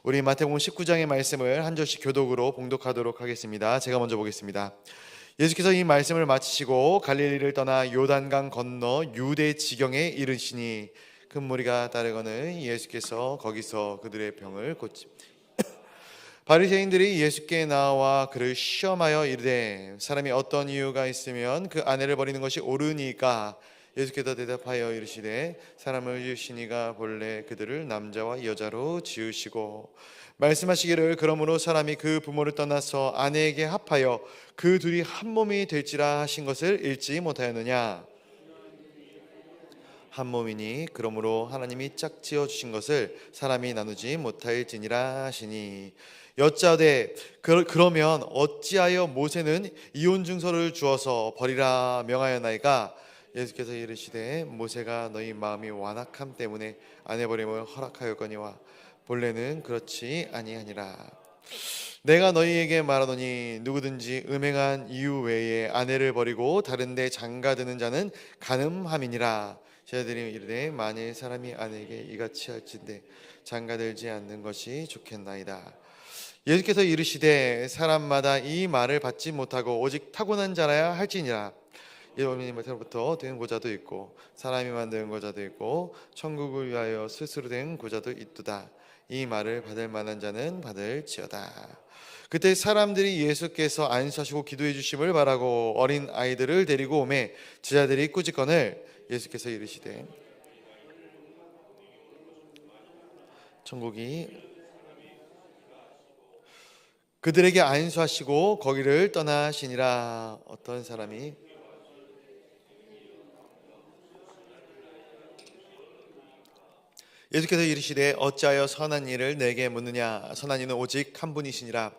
우리 마태복음 19장의 말씀을 한 절씩 교독으로 봉독하도록 하겠습니다. 제가 먼저 보겠습니다. 예수께서 이 말씀을 마치시고 갈릴리를 떠나 요단강 건너 유대 지경에 이르시니 큰 무리가 따르거늘 예수께서 거기서 그들의 병을 고치. 바리새인들이 예수께 나와 그를 시험하여 이르되 사람이 어떤 이유가 있으면 그 아내를 버리는 것이 옳으니까. 예수께서 대답하여 이르시되 사람을 지으시니가 본래 그들을 남자와 여자로 지으시고 말씀하시기를 그러므로 사람이 그 부모를 떠나서 아내에게 합하여 그 둘이 한 몸이 될지라 하신 것을 읽지 못하였느냐. 한 몸이니 그러므로 하나님이 짝지어 주신 것을 사람이 나누지 못할지니라 하시니. 여짜되 그러면 어찌하여 모세는 이혼 증서를 주어서 버리라 명하였나이까. 예수께서 이르시되 모세가 너희 마음이 완악함 때문에 아내 버림을 허락하였거니와 본래는 그렇지 아니하니라. 내가 너희에게 말하노니 누구든지 음행한 이유 외에 아내를 버리고 다른 데 장가드는 자는 간음함이니라. 제자들이 이르되 만일 사람이 아내에게 이같이 할진대 장가들지 않는 것이 좋겠나이다. 예수께서 이르시되 사람마다 이 말을 받지 못하고 오직 타고난 자라야 할지니라. 예수님부터 된 고자도 있고 사람이 만든 고자도 있고 천국을 위하여 스스로 된 고자도 있도다. 이 말을 받을 만한 자는 받을지어다. 그때 사람들이 예수께서 안수하시고 기도해 주심을 바라고 어린 아이들을 데리고 오매 제자들이 꾸짖거늘 예수께서 이르시되 천국이 그들에게 안수하시고 거기를 떠나시니라. 어떤 사람이 예수께서 이르시되 어찌하여 선한 일을 내게 묻느냐. 선한 이는 오직 한 분이시니라.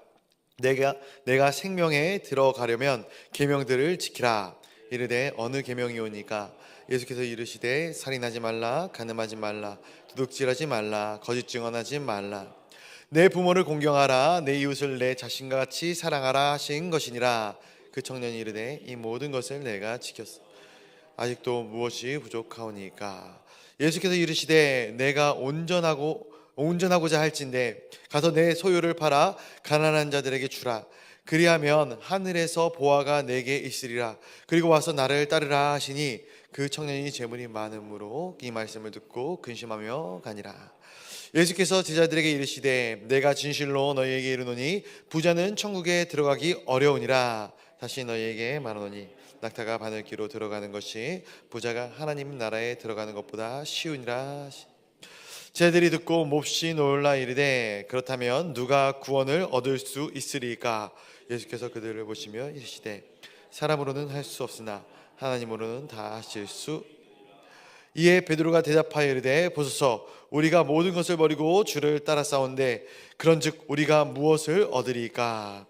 내가 생명에 들어가려면 계명들을 지키라. 이르되 어느 계명이오니까. 예수께서 이르시되 살인하지 말라, 간음하지 말라, 도둑질하지 말라, 거짓 증언하지 말라, 내 부모를 공경하라, 내 이웃을 내 자신과 같이 사랑하라 하신 것이니라. 그 청년이 이르되 이 모든 것을 내가 지켰소. 아직도 무엇이 부족하오니까. 예수께서 이르시되 내가 온전하고자 할진대 가서 내 소유를 팔아 가난한 자들에게 주라. 그리하면 하늘에서 보화가 내게 있으리라. 그리고 와서 나를 따르라 하시니 그 청년이 재물이 많음으로 이 말씀을 듣고 근심하며 가니라. 예수께서 제자들에게 이르시되 내가 진실로 너희에게 이르노니 부자는 천국에 들어가기 어려우니라. 다시 너희에게 말하노니 낙타가 바늘기로 들어가는 것이 부자가 하나님 나라에 들어가는 것보다 쉬우니라. 제자들이 듣고 몹시 놀라 이르되 그렇다면 누가 구원을 얻을 수 있으리까. 예수께서 그들을 보시며 이르시되 사람으로는 할 수 없으나 하나님으로는 다 하실 수. 이에 베드로가 대답하여 이르되 보소서 우리가 모든 것을 버리고 주를 따라 싸운데 그런즉 우리가 무엇을 얻으리까.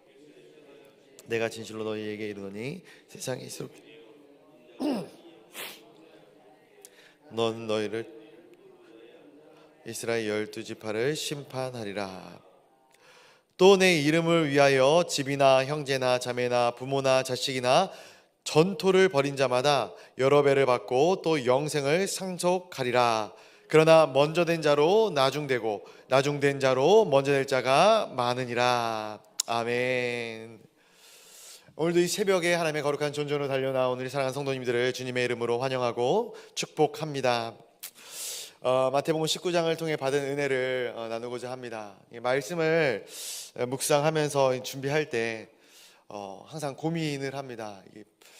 내가 진실로 너희에게 이르노니 세상에 있을 넌 너희를 이스라엘 12지파를 심판하리라. 또 내 이름을 위하여 집이나 형제나 자매나 부모나 자식이나 전토를 벌인 자마다 여러 배를 받고 또 영생을 상속하리라. 그러나 먼저 된 자로 나중되고 나중된 자로 먼저 될 자가 많으니라. 아멘. 오늘도 이 새벽에 하나님의 거룩한 존전으로 달려나온 우리 사랑하는 성도님들을 주님의 이름으로 환영하고 축복합니다. 마태복음 19장을 통해 받은 은혜를 나누고자 합니다. 이 말씀을 묵상하면서 준비할 때 항상 고민을 합니다.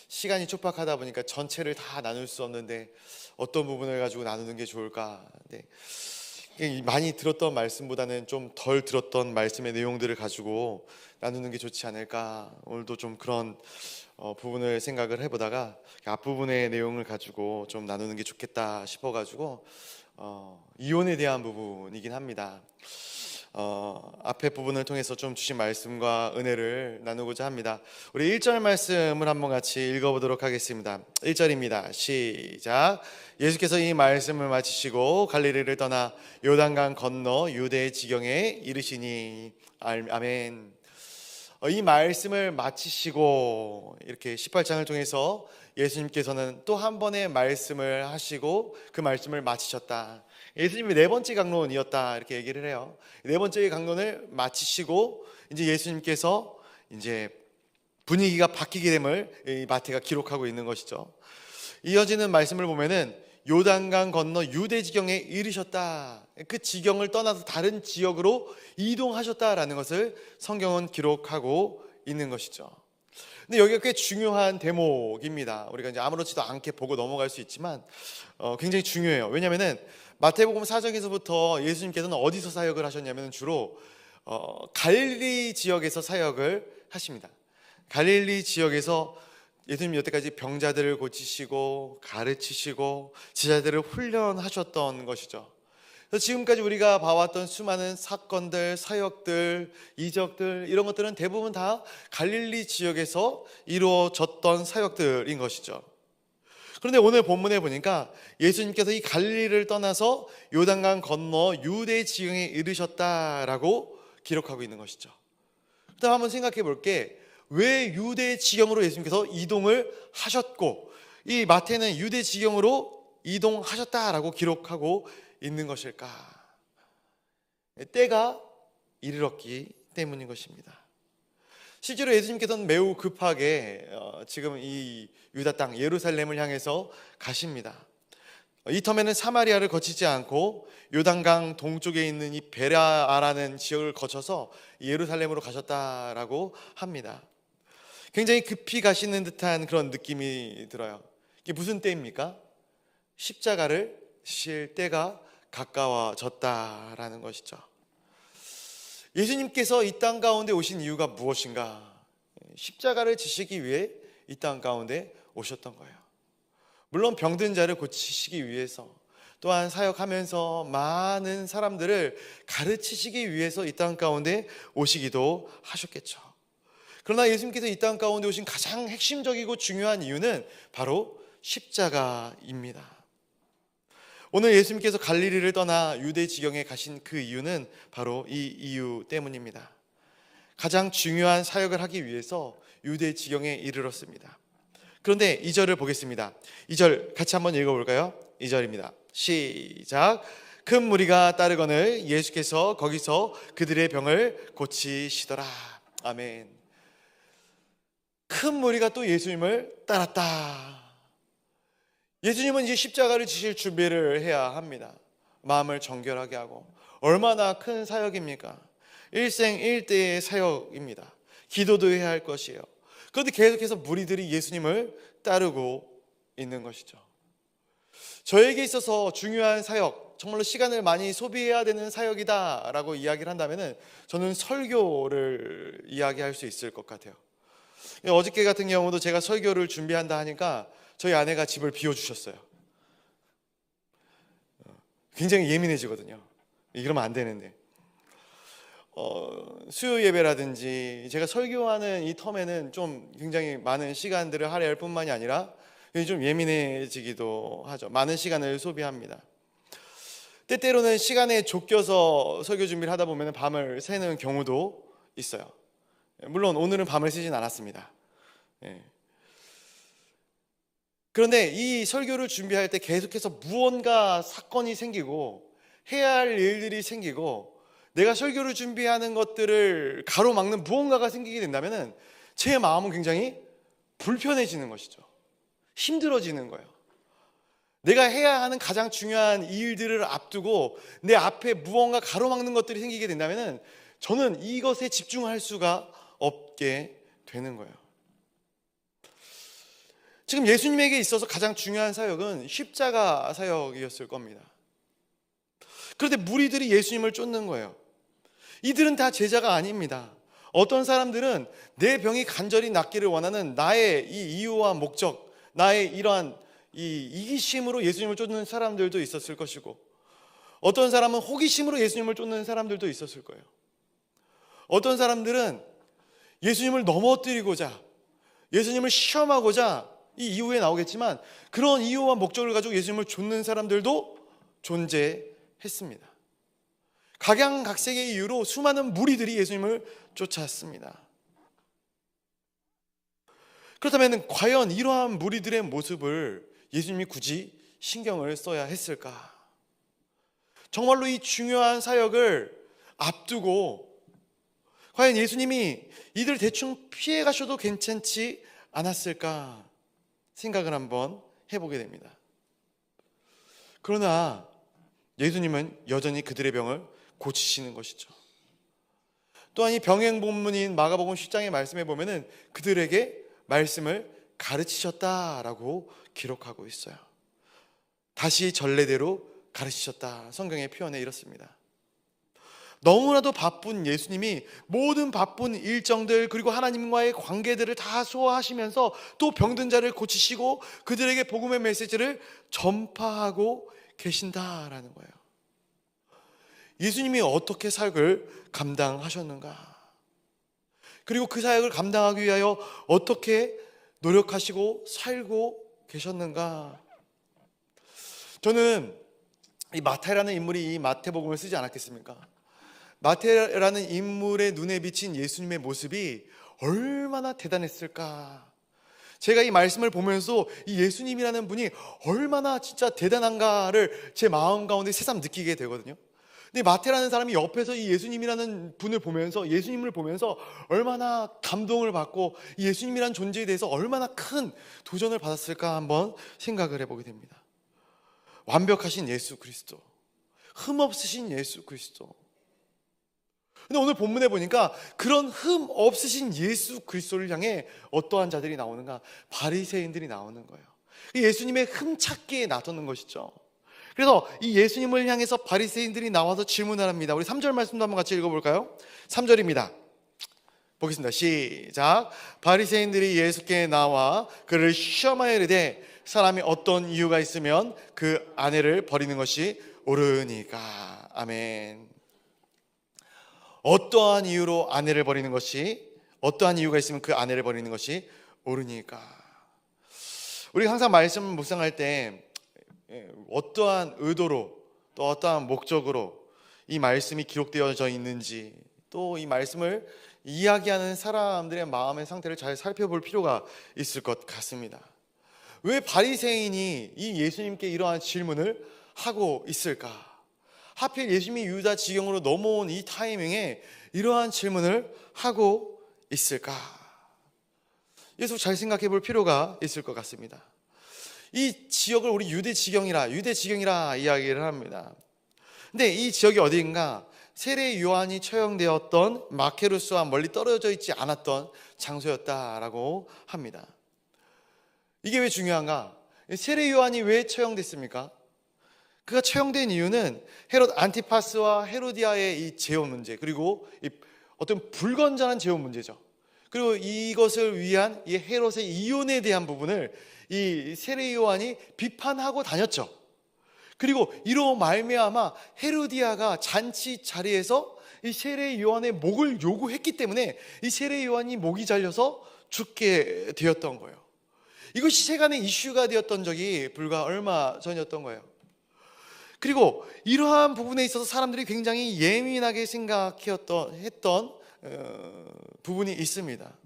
시간이 촉박하다 보니까 전체를 다 나눌 수 없는데 어떤 부분을 가지고 나누는 게 좋을까. 많이 들었던 말씀보다는 좀 덜 들었던 말씀의 내용들을 가지고 나누는 게 좋지 않을까. 오늘도 좀 그런 부분을 생각을 해보다가 앞부분의 내용을 가지고 좀 나누는 게 좋겠다 싶어가지고 이혼에 대한 부분이긴 합니다. 앞에 부분을 통해서 좀 주신 말씀과 은혜를 나누고자 합니다. 우리 1절 말씀을 한번 같이 읽어보도록 하겠습니다. 1절입니다. 시작. 예수께서 이 말씀을 마치시고 갈릴리를 떠나 요단강 건너 유대 지경에 이르시니. 아멘. 이 말씀을 마치시고 이렇게 18장을 통해서 예수님께서는 또 한 번의 말씀을 하시고 그 말씀을 마치셨다. 예수님의 네 번째 강론이었다 이렇게 얘기를 해요. 네 번째 강론을 마치시고 이제 예수님께서 이제 분위기가 바뀌게 됨을 이 마태가 기록하고 있는 것이죠. 이어지는 말씀을 보면은 요단강 건너 유대 지경에 이르셨다. 그 지경을 떠나서 다른 지역으로 이동하셨다라는 것을 성경은 기록하고 있는 것이죠. 근데 여기가 꽤 중요한 대목입니다. 우리가 이제 아무렇지도 않게 보고 넘어갈 수 있지만 굉장히 중요해요. 왜냐하면은 마태복음 4장에서부터 예수님께서는 어디서 사역을 하셨냐면 주로 갈릴리 지역에서 사역을 하십니다. 갈릴리 지역에서 예수님 여태까지 병자들을 고치시고 가르치시고 제자들을 훈련하셨던 것이죠. 그래서 지금까지 우리가 봐왔던 수많은 사건들, 사역들, 이적들 이런 것들은 대부분 다 갈릴리 지역에서 이루어졌던 사역들인 것이죠. 그런데 오늘 본문에 보니까 예수님께서 이 갈릴리를 떠나서 요단강 건너 유대 지경에 이르셨다라고 기록하고 있는 것이죠. 그다음 한번 생각해 볼게. 왜 유대 지경으로 예수님께서 이동을 하셨고 이 마태는 유대 지경으로 이동하셨다라고 기록하고 있는 것일까? 때가 이르렀기 때문인 것입니다. 실제로 예수님께서는 매우 급하게 지금 이 유다 땅 예루살렘을 향해서 가십니다. 이 터에는 사마리아를 거치지 않고 요단강 동쪽에 있는 이 베라아라는 지역을 거쳐서 예루살렘으로 가셨다라고 합니다. 굉장히 급히 가시는 듯한 그런 느낌이 들어요. 이게 무슨 때입니까? 십자가를 지실 때가 가까워졌다라는 것이죠. 예수님께서 이 땅 가운데 오신 이유가 무엇인가? 십자가를 지시기 위해 이 땅 가운데 오셨던 거예요. 물론 병든 자를 고치시기 위해서, 또한 사역하면서 많은 사람들을 가르치시기 위해서 이 땅 가운데 오시기도 하셨겠죠. 그러나 예수님께서 이 땅 가운데 오신 가장 핵심적이고 중요한 이유는 바로 십자가입니다. 오늘 예수님께서 갈릴리를 떠나 유대 지경에 가신 그 이유는 바로 이 이유 때문입니다. 가장 중요한 사역을 하기 위해서 유대 지경에 이르렀습니다. 그런데 2절을 보겠습니다. 2절 같이 한번 읽어볼까요? 2절입니다. 시작. 큰 무리가 따르거늘 예수께서 거기서 그들의 병을 고치시더라. 아멘. 큰 무리가 또 예수님을 따랐다. 예수님은 이제 십자가를 지실 준비를 해야 합니다. 마음을 정결하게 하고. 얼마나 큰 사역입니까? 일생일대의 사역입니다. 기도도 해야 할 것이에요. 그런데 계속해서 무리들이 예수님을 따르고 있는 것이죠. 저에게 있어서 중요한 사역, 정말로 시간을 많이 소비해야 되는 사역이다 라고 이야기를 한다면 저는 설교를 이야기할 수 있을 것 같아요. 어저께 같은 경우도 제가 설교를 준비한다 하니까 저희 아내가 집을 비워주셨어요. 굉장히 예민해지거든요. 이러면 안 되는데. 수요 예배라든지 제가 설교하는 이 텀에는 좀 굉장히 많은 시간들을 할애할 뿐만이 아니라 좀 예민해지기도 하죠. 많은 시간을 소비합니다. 때때로는 시간에 쫓겨서 설교 준비를 하다 보면 밤을 새는 경우도 있어요. 물론 오늘은 밤을 새진 않았습니다. 그런데 이 설교를 준비할 때 계속해서 무언가 사건이 생기고 해야 할 일들이 생기고 내가 설교를 준비하는 것들을 가로막는 무언가가 생기게 된다면 제 마음은 굉장히 불편해지는 것이죠. 힘들어지는 거예요. 내가 해야 하는 가장 중요한 일들을 앞두고 내 앞에 무언가 가로막는 것들이 생기게 된다면 저는 이것에 집중할 수가 없게 되는 거예요. 지금 예수님에게 있어서 가장 중요한 사역은 십자가 사역이었을 겁니다. 그런데 무리들이 예수님을 쫓는 거예요. 이들은 다 제자가 아닙니다. 어떤 사람들은 내 병이 간절히 낫기를 원하는 나의 이 이유와 목적, 나의 이러한 이 이기심으로 예수님을 쫓는 사람들도 있었을 것이고, 어떤 사람은 호기심으로 예수님을 쫓는 사람들도 있었을 거예요. 어떤 사람들은 예수님을 넘어뜨리고자, 예수님을 시험하고자, 이 이후에 나오겠지만 그런 이유와 목적을 가지고 예수님을 쫓는 사람들도 존재했습니다. 각양각색의 이유로 수많은 무리들이 예수님을 쫓았습니다. 그렇다면 과연 이러한 무리들의 모습을 예수님이 굳이 신경을 써야 했을까? 정말로 이 중요한 사역을 앞두고 과연 예수님이 이들 대충 피해 가셔도 괜찮지 않았을까 생각을 한번 해보게 됩니다. 그러나 예수님은 여전히 그들의 병을 고치시는 것이죠. 또한 이 병행 본문인 마가복음 10장의 말씀에 보면은 그들에게 말씀을 가르치셨다라고 기록하고 있어요. 다시 전례대로 가르치셨다. 성경의 표현에 이렇습니다. 너무나도 바쁜 예수님이 모든 바쁜 일정들 그리고 하나님과의 관계들을 다 소화하시면서 또 병든 자를 고치시고 그들에게 복음의 메시지를 전파하고 계신다라는 거예요. 예수님이 어떻게 사역을 감당하셨는가? 그리고 그 사역을 감당하기 위하여 어떻게 노력하시고 살고 계셨는가? 저는 이 마태라는 인물이 이 마태복음을 쓰지 않았겠습니까? 마태라는 인물의 눈에 비친 예수님의 모습이 얼마나 대단했을까? 제가 이 말씀을 보면서 이 예수님이라는 분이 얼마나 진짜 대단한가를 제 마음 가운데 새삼 느끼게 되거든요. 근데 마태라는 사람이 옆에서 이 예수님이라는 분을 보면서 예수님을 보면서 얼마나 감동을 받고 예수님이라는 존재에 대해서 얼마나 큰 도전을 받았을까 한번 생각을 해보게 됩니다. 완벽하신 예수 그리스도, 흠 없으신 예수 그리스도. 근데 오늘 본문에 보니까 그런 흠 없으신 예수 그리스도를 향해 어떠한 자들이 나오는가? 바리새인들이 나오는 거예요. 예수님의 흠 찾기에 나서는 것이죠. 그래서 이 예수님을 향해서 바리새인들이 나와서 질문을 합니다. 우리 3절 말씀도 한번 같이 읽어볼까요? 3절입니다. 보겠습니다. 시작. 바리새인들이 예수께 나와 그를 시험하여 이르되 사람이 어떤 이유가 있으면 그 아내를 버리는 것이 옳으니까. 아멘. 어떠한 이유로 아내를 버리는 것이, 어떠한 이유가 있으면 그 아내를 버리는 것이 옳으니까. 우리가 항상 말씀 묵상할 때 어떠한 의도로 또 어떠한 목적으로 이 말씀이 기록되어져 있는지, 또 이 말씀을 이야기하는 사람들의 마음의 상태를 잘 살펴볼 필요가 있을 것 같습니다. 왜 바리새인이 이 예수님께 이러한 질문을 하고 있을까? 하필 예수님이 유다 지경으로 넘어온 이 타이밍에 이러한 질문을 하고 있을까? 예수 잘 생각해 볼 필요가 있을 것 같습니다. 이 지역을 우리 유대 지경이라 이야기를 합니다. 근데 이 지역이 어디인가? 세례 요한이 처형되었던 마케루스와 멀리 떨어져 있지 않았던 장소였다라고 합니다. 이게 왜 중요한가? 세례 요한이 왜 처형됐습니까? 그가 처형된 이유는 헤롯 안티파스와 헤로디아의 이 재혼 문제, 그리고 이 어떤 불건전한 재혼 문제죠. 그리고 이것을 위한 이 헤롯의 이혼에 대한 부분을 이 세례 요한이 비판하고 다녔죠. 그리고 이로 말미암아 헤로디아가 잔치 자리에서 이 세례 요한의 목을 요구했기 때문에 이 세례 요한이 목이 잘려서 죽게 되었던 거예요. 이것이 세간의 이슈가 되었던 적이 불과 얼마 전이었던 거예요. 그리고 이러한 부분에 있어서 사람들이 굉장히 예민하게 생각했던 부분이 있습니다.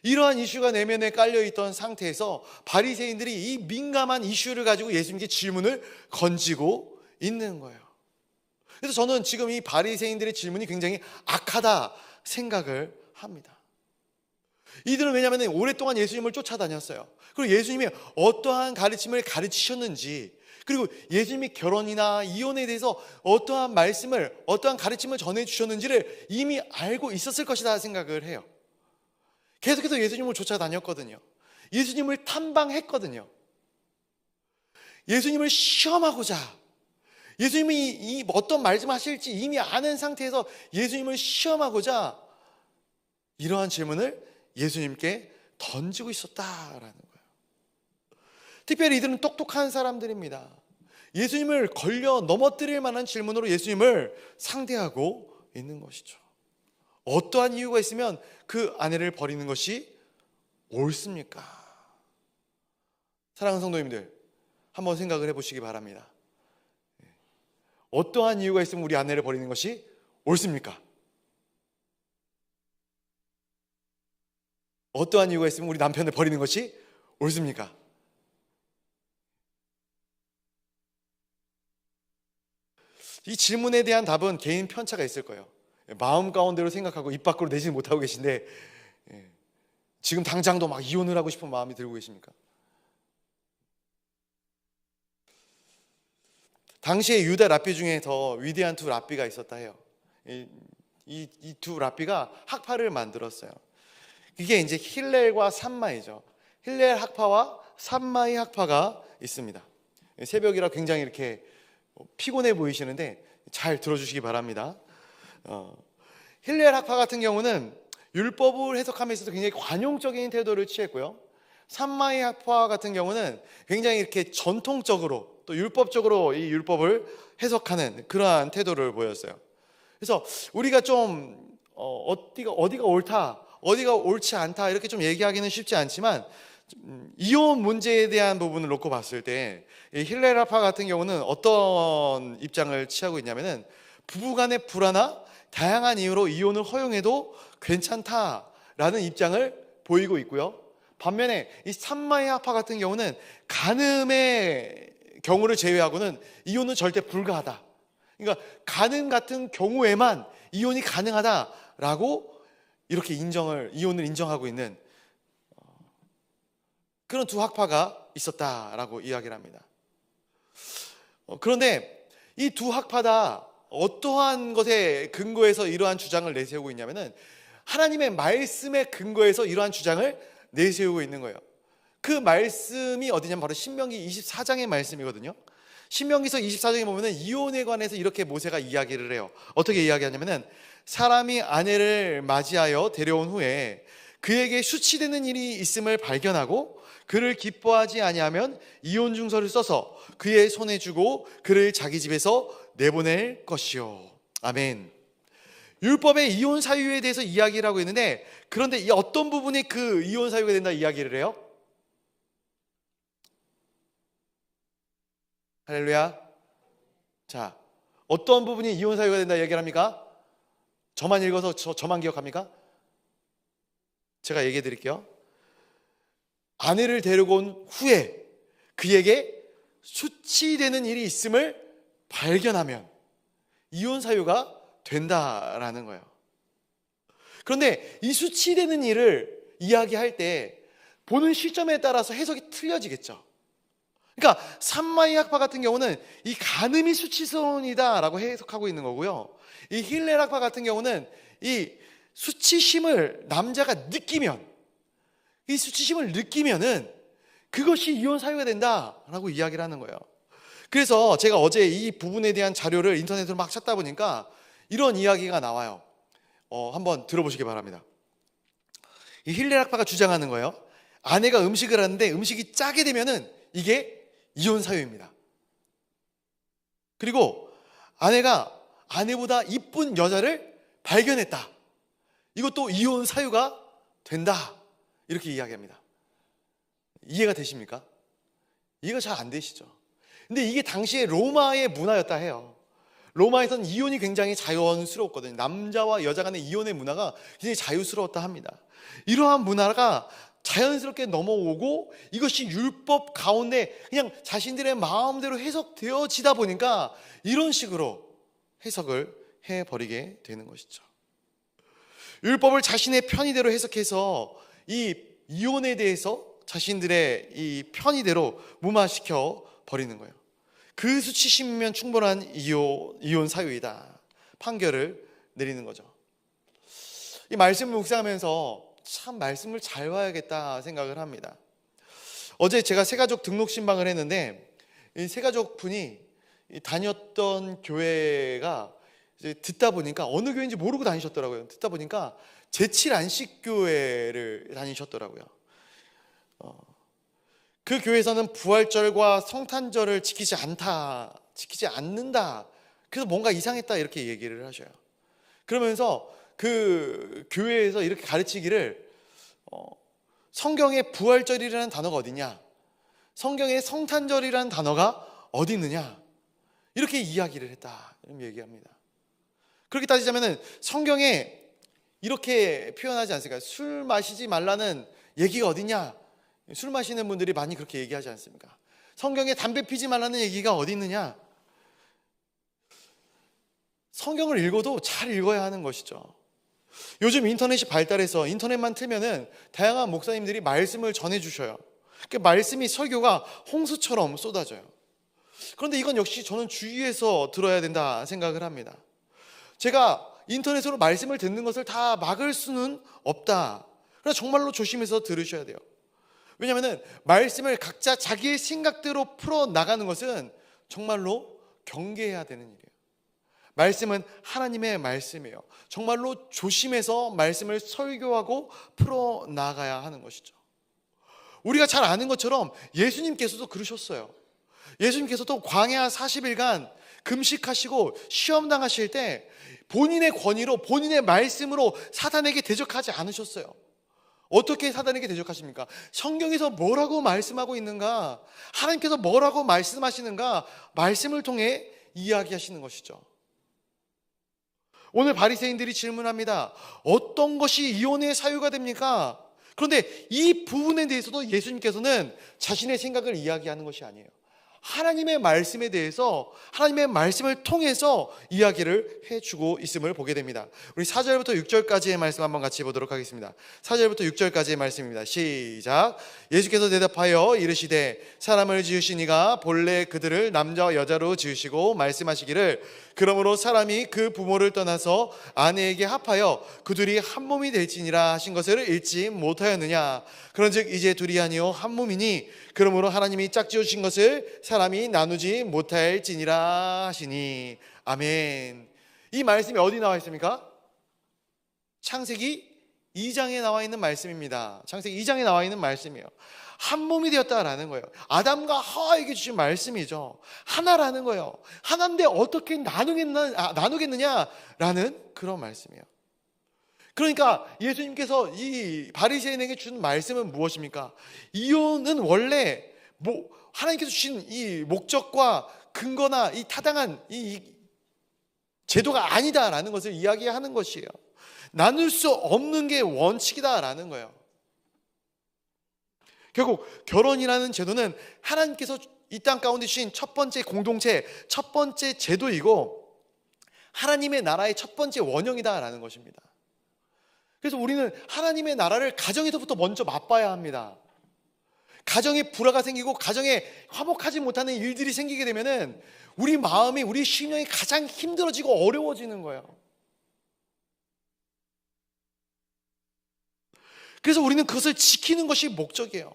이러한 이슈가 내면에 깔려있던 상태에서 바리새인들이 이 민감한 이슈를 가지고 예수님께 질문을 건지고 있는 거예요. 그래서 저는 지금 이 바리새인들의 질문이 굉장히 악하다 생각을 합니다. 이들은 왜냐하면 오랫동안 예수님을 쫓아다녔어요. 그리고 예수님이 어떠한 가르침을 가르치셨는지, 그리고 예수님이 결혼이나 이혼에 대해서 어떠한 말씀을, 어떠한 가르침을 전해주셨는지를 이미 알고 있었을 것이다 생각을 해요. 계속해서 예수님을 쫓아다녔거든요. 예수님을 탐방했거든요. 예수님을 시험하고자, 예수님이 이 어떤 말씀을 하실지 이미 아는 상태에서 예수님을 시험하고자 이러한 질문을 예수님께 던지고 있었다라는 거예요. 특별히 이들은 똑똑한 사람들입니다. 예수님을 걸려 넘어뜨릴 만한 질문으로 예수님을 상대하고 있는 것이죠. 어떠한 이유가 있으면 그 아내를 버리는 것이 옳습니까? 사랑하는 성도님들, 한번 생각을 해보시기 바랍니다. 어떠한 이유가 있으면 우리 아내를 버리는 것이 옳습니까? 어떠한 이유가 있으면 우리 남편을 버리는 것이 옳습니까? 이 질문에 대한 답은 개인 편차가 있을 거예요. 마음 가운데로 생각하고 입 밖으로 내지는 못하고 계신데 지금 당장도 막 이혼을 하고 싶은 마음이 들고 계십니까? 당시에 유다 랍비 중에 더 위대한 두 랍비가 있었다 해요. 이 두 랍비가 학파를 만들었어요. 이게 이제 힐렐과 삼마이죠. 힐렐 학파와 삼마이 학파가 있습니다. 새벽이라 굉장히 이렇게 피곤해 보이시는데 잘 들어주시기 바랍니다. 힐렐 학파 같은 경우는 율법을 해석함에 있어서 굉장히 관용적인 태도를 취했고요. 삼마이 학파 같은 경우는 굉장히 이렇게 전통적으로 또 율법적으로 이 율법을 해석하는 그러한 태도를 보였어요. 그래서 우리가 좀 어디가 옳다, 어디가 옳지 않다 이렇게 좀 얘기하기는 쉽지 않지만 이혼 문제에 대한 부분을 놓고 봤을 때 힐렐 학파 같은 경우는 어떤 입장을 취하고 있냐면은 부부간의 불화나 다양한 이유로 이혼을 허용해도 괜찮다라는 입장을 보이고 있고요. 반면에 이 삼마이 학파 같은 경우는 간음의 경우를 제외하고는 이혼은 절대 불가하다. 그러니까 간음 같은 경우에만 이혼이 가능하다라고 이렇게 이혼을 인정하고 있는 그런 두 학파가 있었다라고 이야기를 합니다. 그런데 이 두 학파 다 어떠한 것에 근거해서 이러한 주장을 내세우고 있냐면은 하나님의 말씀에 근거해서 이러한 주장을 내세우고 있는 거예요. 그 말씀이 어디냐면 바로 신명기 24장의 말씀이거든요. 신명기서 24장에 보면은 이혼에 관해서 이렇게 모세가 이야기를 해요. 어떻게 이야기하냐면은 사람이 아내를 맞이하여 데려온 후에 그에게 수치되는 일이 있음을 발견하고 그를 기뻐하지 아니하면 이혼 증서를 써서 그의 손에 주고 그를 자기 집에서 내보낼 것이요. 아멘. 율법의 이혼 사유에 대해서 이야기를 하고 있는데 그런데 이 어떤 부분이 그 이혼 사유가 된다 이야기를 해요? 할렐루야. 자, 어떤 부분이 이혼 사유가 된다 이야기를 합니까? 저만 읽어서 저만 기억합니까? 제가 얘기해 드릴게요. 아내를 데리고 온 후에 그에게 수치되는 일이 있음을 발견하면 이혼 사유가 된다라는 거예요. 그런데 이 수치되는 일을 이야기할 때 보는 시점에 따라서 해석이 틀려지겠죠. 그러니까 삼마이 학파 같은 경우는 이 간음이 수치스러운이다라고 해석하고 있는 거고요. 이 힐렐 학파 같은 경우는 이 수치심을 남자가 느끼면 이 수치심을 느끼면은 그것이 이혼 사유가 된다라고 이야기를 하는 거예요. 그래서 제가 어제 이 부분에 대한 자료를 인터넷으로 막 찾다 보니까 이런 이야기가 나와요. 한번 들어보시기 바랍니다. 이 힐렐 학파가 주장하는 거예요. 아내가 음식을 하는데 음식이 짜게 되면은 이게 이혼 사유입니다. 그리고 아내가 아내보다 이쁜 여자를 발견했다. 이것도 이혼 사유가 된다. 이렇게 이야기합니다. 이해가 되십니까? 이해가 잘 안 되시죠? 근데 이게 당시에 로마의 문화였다 해요. 로마에서는 이혼이 굉장히 자연스러웠거든요. 남자와 여자 간의 이혼의 문화가 굉장히 자유스러웠다 합니다. 이러한 문화가 자연스럽게 넘어오고 이것이 율법 가운데 그냥 자신들의 마음대로 해석되어지다 보니까 이런 식으로 해석을 해버리게 되는 것이죠. 율법을 자신의 편의대로 해석해서 이 이혼에 대해서 자신들의 이 편의대로 무마시켜 버리는 거예요. 그 수치심이면 충분한 이혼 사유이다. 판결을 내리는 거죠. 이 말씀을 묵상하면서 참 말씀을 잘 봐야겠다 생각을 합니다. 어제 제가 새가족 등록 신방을 했는데 이 새가족 분이 다녔던 교회가 이제 듣다 보니까 어느 교회인지 모르고 다니셨더라고요. 듣다 보니까 제칠안식교회를 다니셨더라고요. 그 교회에서는 부활절과 성탄절을 지키지 않는다. 그래서 뭔가 이상했다 이렇게 얘기를 하셔요. 그러면서 그 교회에서 이렇게 가르치기를 성경에 부활절이라는 단어가 어디냐, 성경에 성탄절이라는 단어가 어디 있느냐 이렇게 이야기를 했다 이렇게 얘기합니다. 그렇게 따지자면 성경에 이렇게 표현하지 않습니까? 술 마시지 말라는 얘기가 어디냐? 술 마시는 분들이 많이 그렇게 얘기하지 않습니까? 성경에 담배 피지 말라는 얘기가 어디 있느냐? 성경을 읽어도 잘 읽어야 하는 것이죠. 요즘 인터넷이 발달해서 인터넷만 틀면은 다양한 목사님들이 말씀을 전해주셔요. 그 말씀이, 설교가 홍수처럼 쏟아져요. 그런데 이건 역시 저는 주의해서 들어야 된다 생각을 합니다. 제가 인터넷으로 말씀을 듣는 것을 다 막을 수는 없다. 그래서 정말로 조심해서 들으셔야 돼요. 왜냐하면 말씀을 각자 자기의 생각대로 풀어나가는 것은 정말로 경계해야 되는 일이에요. 말씀은 하나님의 말씀이에요. 정말로 조심해서 말씀을 설교하고 풀어나가야 하는 것이죠. 우리가 잘 아는 것처럼 예수님께서도 그러셨어요. 예수님께서도 광야 40일간 금식하시고 시험 당하실 때 본인의 권위로, 본인의 말씀으로 사단에게 대적하지 않으셨어요. 어떻게 사단에게 대적하십니까? 성경에서 뭐라고 말씀하고 있는가, 하나님께서 뭐라고 말씀하시는가, 말씀을 통해 이야기하시는 것이죠. 오늘 바리새인들이 질문합니다. 어떤 것이 이혼의 사유가 됩니까? 그런데 이 부분에 대해서도 예수님께서는 자신의 생각을 이야기하는 것이 아니에요. 하나님의 말씀에 대해서, 하나님의 말씀을 통해서 이야기를 해주고 있음을 보게 됩니다. 우리 4절부터 6절까지의 말씀 한번 같이 보도록 하겠습니다. 4절부터 6절까지의 말씀입니다. 시작. 예수께서 대답하여 이르시되 사람을 지으신 이가 본래 그들을 남자와 여자로 지으시고 말씀하시기를 그러므로 사람이 그 부모를 떠나서 아내에게 합하여 그둘이 한 몸이 될지니라 하신 것을 읽지 못하였느냐. 그런즉 이제 둘이 아니요 한 몸이니 그러므로 하나님이 짝지으신 것을 사람이 나누지 못할지니라 하시니. 아멘. 이 말씀이 어디 나와 있습니까? 창세기 2장에 나와 있는 말씀입니다. 창세기 2장에 나와 있는 말씀이에요. 한 몸이 되었다라는 거예요. 아담과 하와에게 주신 말씀이죠. 하나라는 거예요. 하나인데 어떻게 나누겠느냐라는 그런 말씀이에요. 그러니까 예수님께서 이 바리새인에게 준 말씀은 무엇입니까? 이혼은 원래 하나님께서 주신 이 목적과 근거나 이 타당한 이 제도가 아니다라는 것을 이야기하는 것이에요. 나눌 수 없는 게 원칙이다라는 거예요. 결국 결혼이라는 제도는 하나님께서 이 땅 가운데 주신 첫 번째 공동체, 첫 번째 제도이고 하나님의 나라의 첫 번째 원형이다라는 것입니다. 그래서 우리는 하나님의 나라를 가정에서부터 먼저 맛봐야 합니다. 가정에 불화가 생기고 가정에 화목하지 못하는 일들이 생기게 되면은 우리 마음이, 우리 심령이 가장 힘들어지고 어려워지는 거예요. 그래서 우리는 그것을 지키는 것이 목적이에요.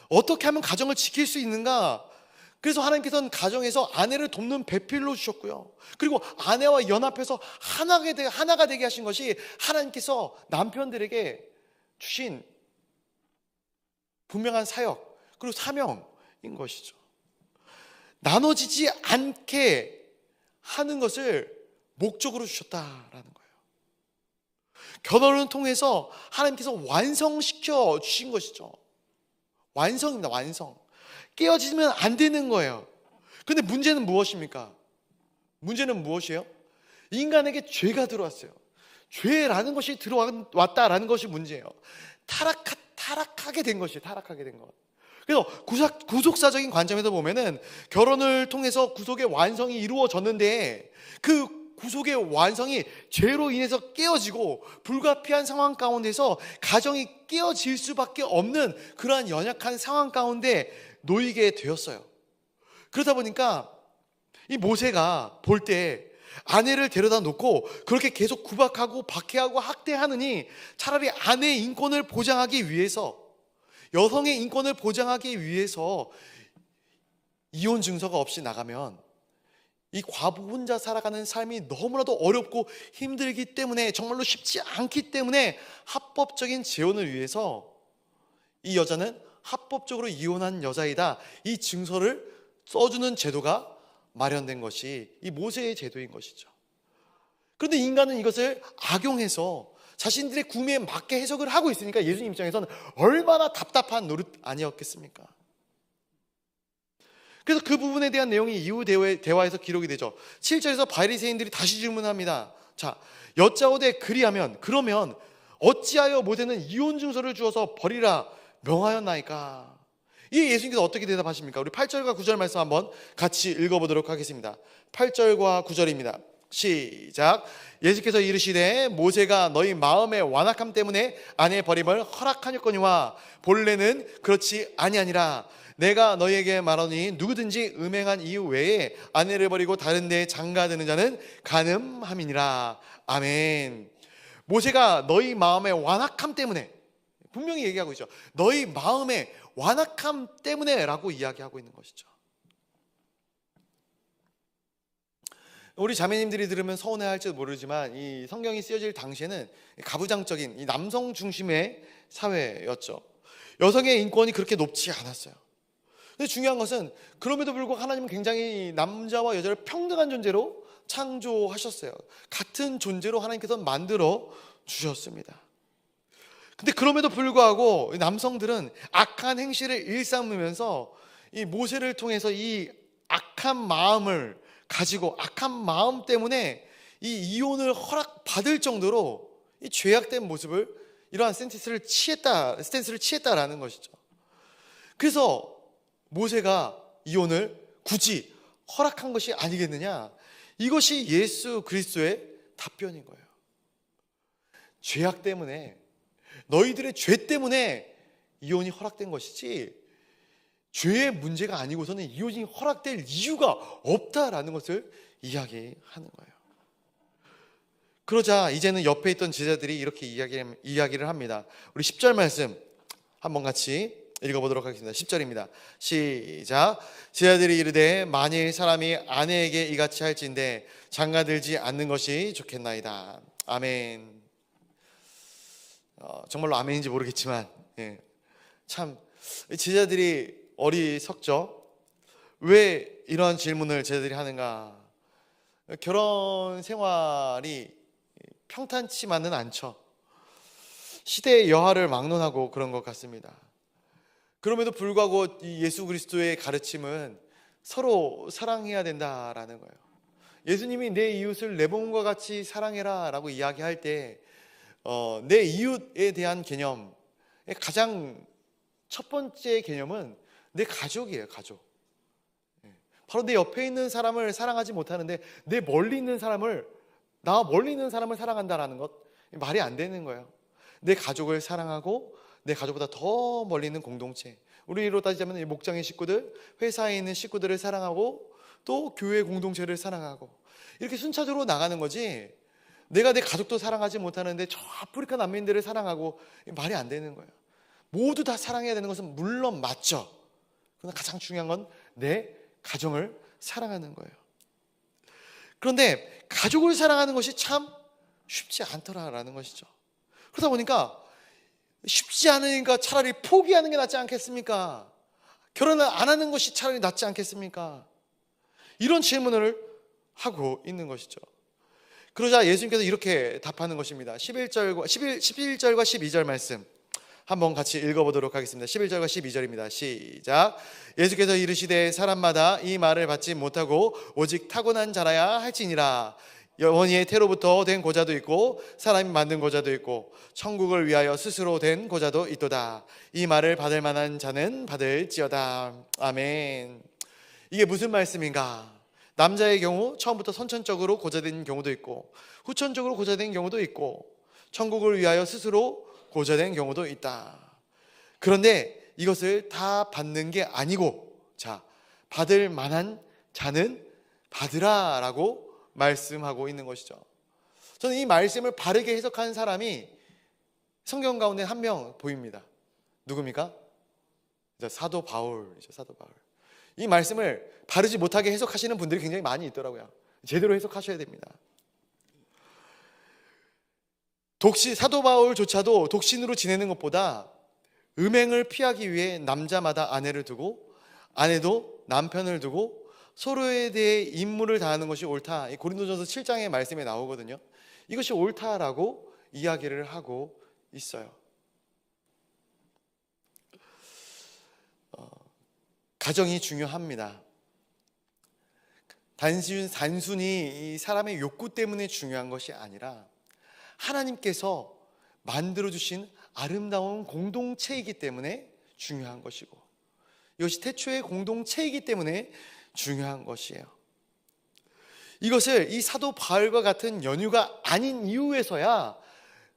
어떻게 하면 가정을 지킬 수 있는가? 그래서 하나님께서는 가정에서 아내를 돕는 배필로 주셨고요. 그리고 아내와 연합해서 하나가 되게 하신 것이 하나님께서 남편들에게 주신 분명한 사역, 그리고 사명인 것이죠. 나눠지지 않게 하는 것을 목적으로 주셨다라는 거예요. 결혼을 통해서 하나님께서 완성시켜 주신 것이죠. 완성입니다. 완성. 깨어지면 안 되는 거예요. 그런데 문제는 무엇입니까? 문제는 무엇이에요? 인간에게 죄가 들어왔어요. 죄라는 것이 들어왔다라는 것이 문제예요. 타락하게 된 것이에요. 타락하게 된 것. 그래서 구속사적인 관점에서 보면은 결혼을 통해서 구속의 완성이 이루어졌는데 그 구속의 완성이 죄로 인해서 깨어지고 불가피한 상황 가운데서 가정이 깨어질 수밖에 없는 그러한 연약한 상황 가운데 놓이게 되었어요. 그러다 보니까 이 모세가 볼 때 아내를 데려다 놓고 그렇게 계속 구박하고 박해하고 학대하느니 차라리 아내의 인권을 보장하기 위해서, 여성의 인권을 보장하기 위해서 이혼 증서가 없이 나가면 이 과부 혼자 살아가는 삶이 너무나도 어렵고 힘들기 때문에, 정말로 쉽지 않기 때문에 합법적인 재혼을 위해서 이 여자는 합법적으로 이혼한 여자이다, 이 증서를 써주는 제도가 마련된 것이 이 모세의 제도인 것이죠. 그런데 인간은 이것을 악용해서 자신들의 구미에 맞게 해석을 하고 있으니까 예수님 입장에서는 얼마나 답답한 노릇 아니었겠습니까? 그래서 그 부분에 대한 내용이 이후 대화에서 기록이 되죠. 7절에서 바리새인들이 다시 질문합니다. 자, 여짜오되 그리하면, 그러면 어찌하여 모세는 이혼 증서를 주어서 버리라 명하였나이까? 이 예수님께서 어떻게 대답하십니까? 우리 8절과 9절 말씀 한번 같이 읽어보도록 하겠습니다. 8절과 9절입니다. 시작. 예수께서 이르시되 모세가 너희 마음의 완악함 때문에 아내 버림을 허락하였거니와 본래는 그렇지 아니하니라. 내가 너희에게 말하니 누구든지 음행한 이유 외에 아내를 버리고 다른 데에 장가드는 자는 간음함이니라. 아멘. 모세가 너희 마음의 완악함 때문에, 분명히 얘기하고 있죠. 너희 마음의 완악함 때문에 라고 이야기하고 있는 것이죠. 우리 자매님들이 들으면 서운해할지도 모르지만 이 성경이 쓰여질 당시에는 가부장적인 이 남성 중심의 사회였죠. 여성의 인권이 그렇게 높지 않았어요. 근데 중요한 것은 그럼에도 불구하고 하나님은 굉장히 남자와 여자를 평등한 존재로 창조하셨어요. 같은 존재로 하나님께서 만들어 주셨습니다. 근데 그럼에도 불구하고 남성들은 악한 행실을 일삼으면서 이 모세를 통해서 이 악한 마음을 가지고 악한 마음 때문에 이 이혼을 허락받을 정도로 이 죄악된 모습을, 이러한 스탠스를 취했다라는 것이죠. 그래서 모세가 이혼을 굳이 허락한 것이 아니겠느냐, 이것이 예수 그리스도의 답변인 거예요. 죄악 때문에, 너희들의 죄 때문에 이혼이 허락된 것이지 죄의 문제가 아니고서는 이혼이 허락될 이유가 없다라는 것을 이야기하는 거예요. 그러자 이제는 옆에 있던 제자들이 이렇게 이야기를 합니다. 우리 10절 말씀 한번 같이 읽어보도록 하겠습니다. 10절입니다. 시작. 제자들이 이르되 만일 사람이 아내에게 이같이 할진대 장가들지 않는 것이 좋겠나이다. 아멘. 정말로 아멘인지 모르겠지만 참 제자들이 어리석죠. 왜 이런 질문을 제자들이 하는가? 결혼 생활이 평탄치만은 않죠. 시대의 여하를 막론하고 그런 것 같습니다. 그럼에도 불구하고 이 예수 그리스도의 가르침은 서로 사랑해야 된다라는 거예요. 예수님이 내 이웃을 내 몸과 같이 사랑해라 라고 이야기할 때 내 이웃에 대한 개념, 가장 첫 번째 개념은 내 가족이에요. 가족. 바로 내 옆에 있는 사람을 사랑하지 못하는데 나와 멀리 있는 사람을 사랑한다라는 것, 말이 안 되는 거예요. 내 가족을 사랑하고 내 가족보다 더 멀리 있는 공동체, 우리로 따지자면 목장의 식구들, 회사에 있는 식구들을 사랑하고 또 교회 공동체를 사랑하고, 이렇게 순차적으로 나가는 거지, 내가 내 가족도 사랑하지 못하는데 저 아프리카 난민들을 사랑하고, 말이 안 되는 거예요. 모두 다 사랑해야 되는 것은 물론 맞죠. 그러나 가장 중요한 건 내 가정을 사랑하는 거예요. 그런데 가족을 사랑하는 것이 참 쉽지 않더라라는 것이죠. 그러다 보니까 쉽지 않으니까 차라리 포기하는 게 낫지 않겠습니까? 결혼을 안 하는 것이 차라리 낫지 않겠습니까? 이런 질문을 하고 있는 것이죠. 그러자 예수님께서 이렇게 답하는 것입니다. 11절과 12절 말씀 한번 같이 읽어보도록 하겠습니다. 11절과 12절입니다. 시작. 예수께서 이르시되 사람마다 이 말을 받지 못하고 오직 타고난 자라야 할지니라. 어머니의 태로부터 된 고자도 있고 사람이 만든 고자도 있고 천국을 위하여 스스로 된 고자도 있도다. 이 말을 받을 만한 자는 받을지어다. 아멘. 이게 무슨 말씀인가? 남자의 경우 처음부터 선천적으로 고자된 경우도 있고 후천적으로 고자된 경우도 있고 천국을 위하여 스스로 고자된 경우도 있다. 그런데 이것을 다 받는 게 아니고, 자, 받을 만한 자는 받으라 라고 말씀하고 있는 것이죠. 저는 이 말씀을 바르게 해석하는 사람이 성경 가운데 한 명 보입니다. 누굽니까? 사도 바울이죠. 사도 바울. 이 말씀을 바르지 못하게 해석하시는 분들이 굉장히 많이 있더라고요. 제대로 해석하셔야 됩니다. 사도 바울조차도 독신으로 지내는 것보다 음행을 피하기 위해 남자마다 아내를 두고 아내도 남편을 두고 서로에 대해 임무를 다하는 것이 옳다. 고린도전서 7장의 말씀에 나오거든요. 이것이 옳다라고 이야기를 하고 있어요. 가정이 중요합니다. 단순히 이 사람의 욕구 때문에 중요한 것이 아니라 하나님께서 만들어주신 아름다운 공동체이기 때문에 중요한 것이고, 이것이 태초의 공동체이기 때문에 중요한 것이에요. 이것을 이 사도 바울과 같은 연유가 아닌 이유에서야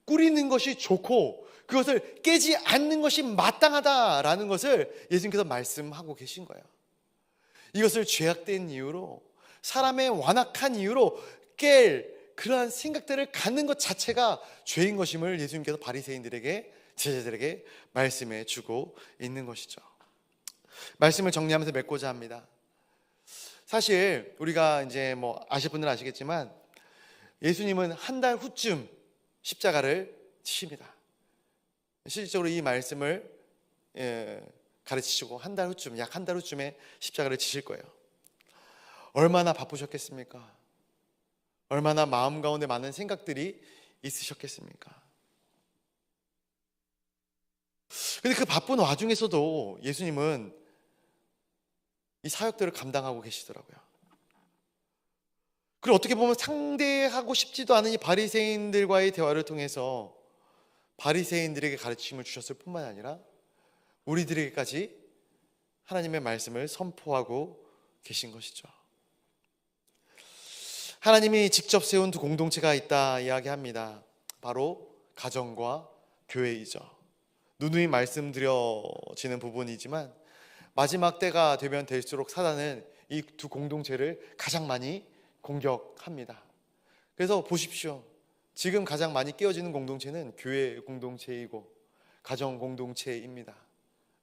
꾸리는 것이 좋고 그것을 깨지 않는 것이 마땅하다라는 것을 예수님께서 말씀하고 계신 거예요. 이것을 죄악된 이유로, 사람의 완악한 이유로 깰 그러한 생각들을 갖는 것 자체가 죄인 것임을 예수님께서 바리새인들에게, 제자들에게 말씀해 주고 있는 것이죠. 말씀을 정리하면서 맺고자 합니다. 사실 우리가 이제 아실 분들은 아시겠지만 예수님은 한 달 후쯤 십자가를 지십니다. 실질적으로 이 말씀을 가르치시고 약 한 달 후쯤에 십자가를 지실 거예요. 얼마나 바쁘셨겠습니까? 얼마나 마음 가운데 많은 생각들이 있으셨겠습니까? 근데 그 바쁜 와중에서도 예수님은 이 사역들을 감당하고 계시더라고요. 그리고 어떻게 보면 상대하고 싶지도 않은 이 바리새인들과의 대화를 통해서 바리새인들에게 가르침을 주셨을 뿐만 아니라 우리들에게까지 하나님의 말씀을 선포하고 계신 것이죠. 하나님이 직접 세운 두 공동체가 있다 이야기합니다. 바로 가정과 교회이죠. 누누이 말씀드려지는 부분이지만 마지막 때가 되면 될수록 사단은 이 두 공동체를 가장 많이 공격합니다. 그래서 보십시오. 지금 가장 많이 깨어지는 공동체는 교회 공동체이고 가정 공동체입니다.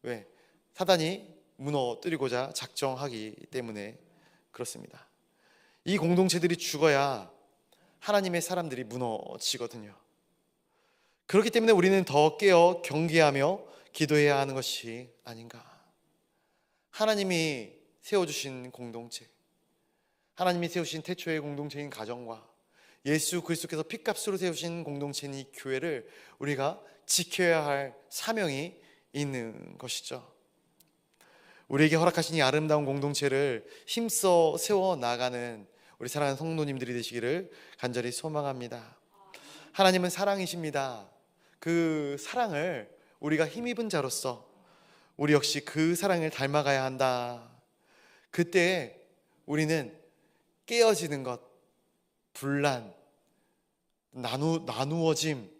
왜? 사단이 무너뜨리고자 작정하기 때문에 그렇습니다. 이 공동체들이 죽어야 하나님의 사람들이 무너지거든요. 그렇기 때문에 우리는 더 깨어 경계하며 기도해야 하는 것이 아닌가. 하나님이 세워주신 공동체, 하나님이 세우신 태초의 공동체인 가정과 예수 그리스도께서 핏값으로 세우신 공동체인 이 교회를 우리가 지켜야 할 사명이 있는 것이죠. 우리에게 허락하신 이 아름다운 공동체를 힘써 세워나가는 우리 사랑하는 성도님들이 되시기를 간절히 소망합니다. 하나님은 사랑이십니다. 그 사랑을 우리가 힘입은 자로서 우리 역시 그 사랑을 닮아가야 한다. 그때 우리는 깨어지는 것, 분란, 나누어짐,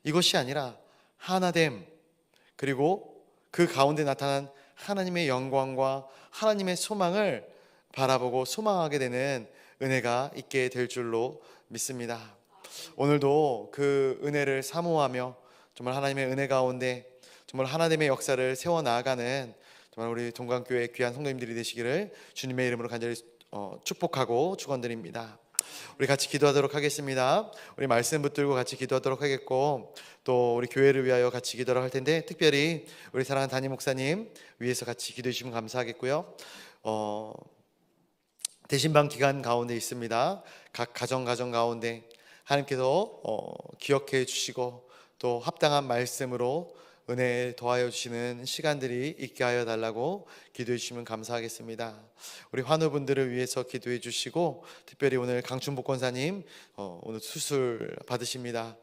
이것이 아니라 하나됨, 그리고 그 가운데 나타난 하나님의 영광과 하나님의 소망을 바라보고 소망하게 되는 은혜가 있게 될 줄로 믿습니다. 오늘도 그 은혜를 사모하며 정말 하나님의 은혜 가운데 정말 하나님의 역사를 세워나가는 정말 우리 동강교회 귀한 성도님들이 되시기를 주님의 이름으로 간절히 축복하고 축원드립니다. 우리 같이 기도하도록 하겠습니다. 우리 말씀 붙들고 같이 기도하도록 하겠고 또 우리 교회를 위하여 같이 기도를 할 텐데 특별히 우리 사랑하는 담임 목사님 위해서 같이 기도해 주시면 감사하겠고요. 대신방 기간 가운데 있습니다. 각 가정 가운데 하나님께서 기억해 주시고 또 합당한 말씀으로 은혜 더하여 주시는 시간들이 있게 하여 달라고 기도해 주시면 감사하겠습니다. 우리 환우분들을 위해서 기도해 주시고 특별히 오늘 강춘복 권사님 오늘 수술 받으십니다.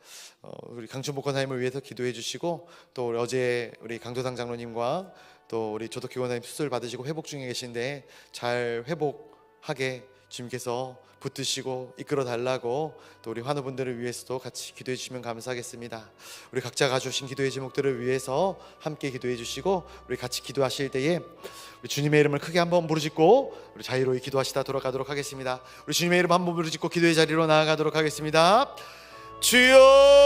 우리 강춘복 권사님을 위해서 기도해 주시고 또 어제 우리 강도상 장로님과 또 우리 조덕희 권사님 수술 받으시고 회복 중에 계신데 잘 회복하게 주님께서 붙드시고 이끌어 달라고 또 우리 환우분들을 위해서도 같이 기도해 주시면 감사하겠습니다. 우리 각자 가져오신 기도의 제목들을 위해서 함께 기도해 주시고 우리 같이 기도하실 때에 우리 주님의 이름을 크게 한번 부르짖고 우리 자유로이 기도하시다 돌아가도록 하겠습니다. 우리 주님의 이름 한번 부르짖고 기도의 자리로 나아가도록 하겠습니다. 주여